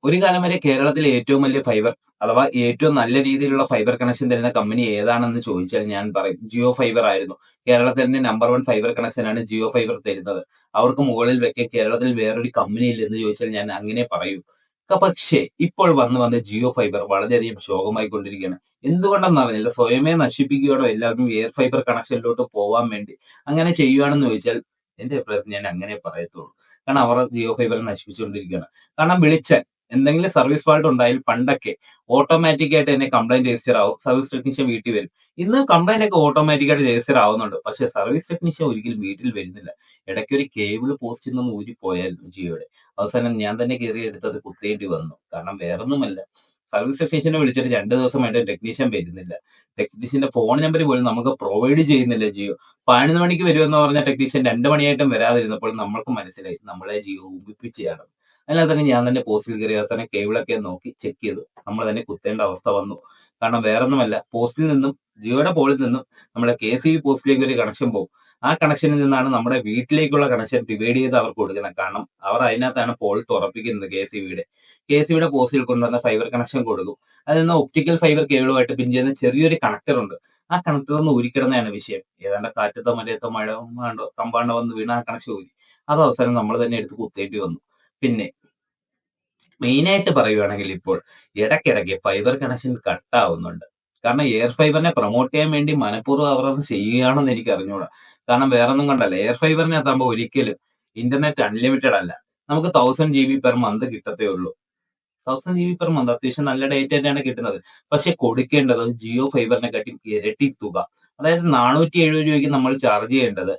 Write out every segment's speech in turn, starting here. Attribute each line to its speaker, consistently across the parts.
Speaker 1: ഒരു കാലം വരെ കേരളത്തിലെ ഏറ്റവും വലിയ ഫൈബർ അഥവാ ഏറ്റവും നല്ല രീതിയിലുള്ള ഫൈബർ കണക്ഷൻ തരുന്ന കമ്പനി ഏതാണെന്ന് ചോദിച്ചാൽ ഞാൻ പറയും ജിയോ ഫൈബർ ആയിരുന്നു. കേരളത്തിന്റെ നമ്പർ 1 ഫൈബർ കണക്ഷനാണ് ജിയോ ഫൈബർ തരുന്നത്. അവർക്ക് മുകളിൽ വെക്കാൻ കേരളത്തിൽ വേറൊരു കമ്പനി ഇല്ലെന്ന് ചോദിച്ചാൽ ഞാൻ അങ്ങനെ പറയൂ. പക്ഷേ ഇപ്പോൾ വന്ന് വന്ന് ജിയോ ഫൈബർ വളരെയധികം ശോകമായി കൊണ്ടിരിക്കുകയാണ്. എന്തുകൊണ്ടെന്ന് അറിയില്ല. സ്വയമേ നശിപ്പിക്കുകയാണോ എല്ലാവരും എയർ ഫൈബർ കണക്ഷനിലോട്ട് പോവാൻ വേണ്ടി അങ്ങനെ ചെയ്യുകയാണെന്ന് ചോദിച്ചാൽ എന്റെ അഭിപ്രായത്തിൽ ഞാൻ അങ്ങനെ പറയത്തുള്ളൂ. കാരണം അവർ ജിയോ ഫൈബർ നശിപ്പിച്ചുകൊണ്ടിരിക്കുകയാണ്. കാരണം വിളിച്ചാൽ എന്തെങ്കിലും സർവീസ് ഫാൾട്ട് ഉണ്ടായാൽ പണ്ടൊക്കെ ഓട്ടോമാറ്റിക് ആയിട്ട് തന്നെ കംപ്ലൈന്റ് രജിസ്റ്റർ ആവും. സർവീസ് ടെക്നീഷ്യൻ വീട്ടിൽ വരും. ഇന്ന് കംപ്ലൈന്റ് ഒക്കെ ഓട്ടോമാറ്റിക് ആയിട്ട് രജിസ്റ്റർ ആവുന്നുണ്ട്. പക്ഷെ സർവീസ് ടെക്നീഷ്യൻ ഒരിക്കലും വീട്ടിൽ വരുന്നില്ല. ഇടയ്ക്ക് ഒരു കേബിൾ പോസ്റ്റിൽ നിന്ന് ഊരിപ്പോയായിരുന്നു ജിയോയുടെ. അവസാനം ഞാൻ തന്നെ കയറി എടുത്ത് അത് കുത്തേണ്ടി വന്നു. കാരണം വേറൊന്നുമല്ല. സർവീസ് ടെക്നീഷ്യനെ വിളിച്ചിട്ട് 2 ദിവസമായിട്ട് ടെക്നീഷ്യൻ വരുന്നില്ല. ടെക്നീഷ്യന്റെ ഫോൺ നമ്പർ പോലും നമുക്ക് പ്രൊവൈഡ് ചെയ്യുന്നില്ല ജിയോ. 11 മണിക്ക് വരുമെന്ന് പറഞ്ഞ ടെക്നീഷ്യൻ 2 മണിയായിട്ടും വരാതിരുന്നപ്പോൾ നമ്മൾക്ക് മനസ്സിലായി നമ്മളെ ജിയോ ഊമ്പിപ്പിച്ചതാണ്. അതിനകത്ത് തന്നെ ഞാൻ തന്നെ പോസ്റ്റിൽ കയറി അവസാനം കേബിളൊക്കെ നോക്കി ചെക്ക് ചെയ്തു. നമ്മൾ തന്നെ കുത്തേണ്ട അവസ്ഥ വന്നു. കാരണം വേറൊന്നുമല്ല, പോസ്റ്റിൽ നിന്നും ജിയോയുടെ പോളിൽ നിന്നും നമ്മുടെ KCB പോസ്റ്റിലേക്ക് ഒരു കണക്ഷൻ പോകും. ആ കണക്ഷനിൽ നിന്നാണ് നമ്മുടെ വീട്ടിലേക്കുള്ള കണക്ഷൻ ഡിവൈഡ് ചെയ്ത് അവർക്ക് കൊടുക്കുന്നത്. കാരണം അവർ അതിനകത്താണ് പോൾട്ട് ഉറപ്പിക്കുന്നത്. KCBയുടെ പോസ്റ്റിൽ കൊണ്ടുവന്ന ഫൈബർ കണക്ഷൻ കൊടുക്കും. അതിൽ നിന്ന് ഒപ്റ്റിക്കൽ ഫൈബർ കേബിളുമായിട്ട് പിൻ ചെയ്യുന്ന ചെറിയൊരു കണക്ടർ ഉണ്ട്. ആ കണക്ടർ ഒന്ന് ഊരിക്കിടുന്നതാണ് വിഷയം. ഏതാണ്ട് കാറ്റത്തോ മഴയത്തോ മഴ കമ്പാണ്ടോ വന്ന് വീണ ആ കണക്ഷൻ ഊരി. അത് അവസാനം നമ്മൾ തന്നെ എടുത്ത് കുത്തേണ്ടി വന്നു. പിന്നെ മെയിനായിട്ട് പറയുവാണെങ്കിൽ ഇപ്പോൾ ഇടയ്ക്കിടയ്ക്ക് ഫൈബർ കണക്ഷൻ കട്ടാവുന്നുണ്ട്. കാരണം എയർ ഫൈബറിനെ പ്രൊമോട്ട് ചെയ്യാൻ വേണ്ടി മനഃപൂർവ്വം അവർ അത് ചെയ്യുകയാണെന്ന് എനിക്ക് അറിഞ്ഞൂടാ. കാരണം വേറൊന്നും കൊണ്ടല്ല. എയർ ഫൈബറിനകത്താകുമ്പോൾ ഒരിക്കലും ഇന്റർനെറ്റ് അൺലിമിറ്റഡ് അല്ല. നമുക്ക് 1000 GB പെർ മന്ത് കിട്ടത്തേ ഉള്ളൂ. 1000 GB പെർ മന്ത് അത്യാവശ്യം നല്ല ഡേറ്റ തന്നെയാണ് കിട്ടുന്നത്. പക്ഷെ കൊടുക്കേണ്ടത് ജിയോ ഫൈബറിനെക്കാട്ടി ഇരട്ടി തുക. അതായത് 470 രൂപയ്ക്ക് നമ്മൾ ചാർജ് ചെയ്യേണ്ടത്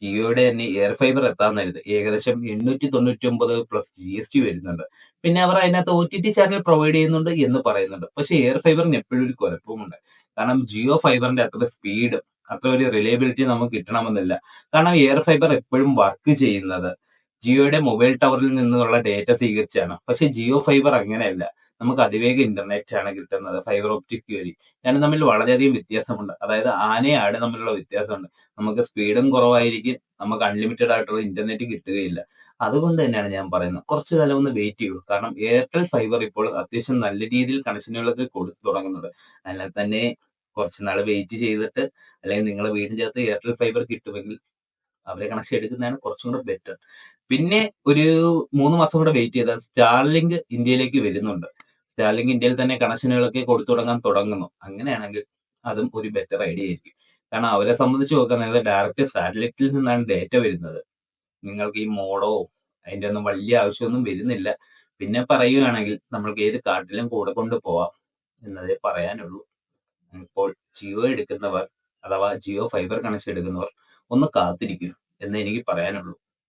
Speaker 1: ജിയോയുടെ തന്നെ എയർ ഫൈബർ എത്താൻ നേരത്ത് ഏകദേശം 899 പ്ലസ് GST വരുന്നുണ്ട്. പിന്നെ അവർ അതിനകത്ത് OTT ചാനൽ പ്രൊവൈഡ് ചെയ്യുന്നുണ്ട് എന്ന് പറയുന്നുണ്ട്. പക്ഷെ എയർ ഫൈബറിന് എപ്പോഴും ഒരു കുഴപ്പമുണ്ട്. കാരണം ജിയോ ഫൈബറിന്റെ അത്ര സ്പീഡ് അത്ര ഒരു റിലയബിലിറ്റി നമുക്ക് കിട്ടണമെന്നില്ല. കാരണം എയർ ഫൈബർ എപ്പോഴും വർക്ക് ചെയ്യുന്നത് ജിയോയുടെ മൊബൈൽ ടവറിൽ നിന്നുള്ള ഡേറ്റ സ്വീകരിച്ചാണ്. പക്ഷെ ജിയോ ഫൈബർ അങ്ങനെയല്ല. നമുക്ക് അതിവേഗ ഇന്റർനെറ്റ് ആണ് കിട്ടുന്നത് ഫൈബർ ഒപ്റ്റിക് വഴി. രണ്ടും തമ്മിൽ വളരെയധികം വ്യത്യാസമുണ്ട്. അതായത് ആനയും ആടും തമ്മിലുള്ള വ്യത്യാസമുണ്ട്. നമുക്ക് സ്പീഡും കുറവായിരിക്കും. നമുക്ക് അൺലിമിറ്റഡ് ആയിട്ടുള്ള ഇന്റർനെറ്റ് കിട്ടുകയില്ല. അതുകൊണ്ട് തന്നെയാണ് ഞാൻ പറയുന്നത് കുറച്ചു കാലം ഒന്ന് വെയിറ്റ് ചെയ്യൂ. കാരണം എയർടെൽ ഫൈബർ ഇപ്പോൾ അത്യാവശ്യം നല്ല രീതിയിൽ കണക്ഷനുകളൊക്കെ കൊടുത്തു തുടങ്ങുന്നുണ്ട്. അതിനാൽ തന്നെ കുറച്ച് നാൾ വെയിറ്റ് ചെയ്തിട്ട് അല്ലെങ്കിൽ നിങ്ങളുടെ വീടിന്റെ അകത്ത് എയർടെൽ ഫൈബർ കിട്ടുമെങ്കിൽ അവരെ കണക്ഷൻ എടുക്കുന്നതാണ് കുറച്ചും കൂടെ ബെറ്റർ. പിന്നെ ഒരു 3 മാസം കൂടെ വെയിറ്റ് ചെയ്താൽ സ്റ്റാർലിങ്ക് ഇന്ത്യയിലേക്ക് വരുന്നുണ്ട്. സ്റ്റാർലിങ്ക് ഇന്ത്യയിൽ തന്നെ കണക്ഷനുകളൊക്കെ കൊടുത്തു തുടങ്ങുന്നു. അങ്ങനെയാണെങ്കിൽ അതും ഒരു ബെറ്റർ ഐഡിയ ആയിരിക്കും. കാരണം അവരെ സംബന്ധിച്ച് നോക്കുകയാണെങ്കിൽ ഡയറക്റ്റ് സാറ്റലൈറ്റിൽ നിന്നാണ് ഡേറ്റ വരുന്നത്. നിങ്ങൾക്ക് ഈ മോഡോ അതിന്റെ ഒന്നും വലിയ ആവശ്യമൊന്നും വരുന്നില്ല. പിന്നെ പറയുകയാണെങ്കിൽ നമ്മൾക്ക് ഏത് കാട്ടിലും കൂടെ കൊണ്ടുപോവാം എന്നതേ പറയാനുള്ളൂ. ഇപ്പോൾ ജിയോ എടുക്കുന്നവർ അഥവാ ജിയോ ഫൈബർ കണക്ഷൻ എടുക്കുന്നവർ ഒന്ന് കാത്തിരിക്കൂ എന്നേ എനിക്ക് പറയാനുള്ളൂ.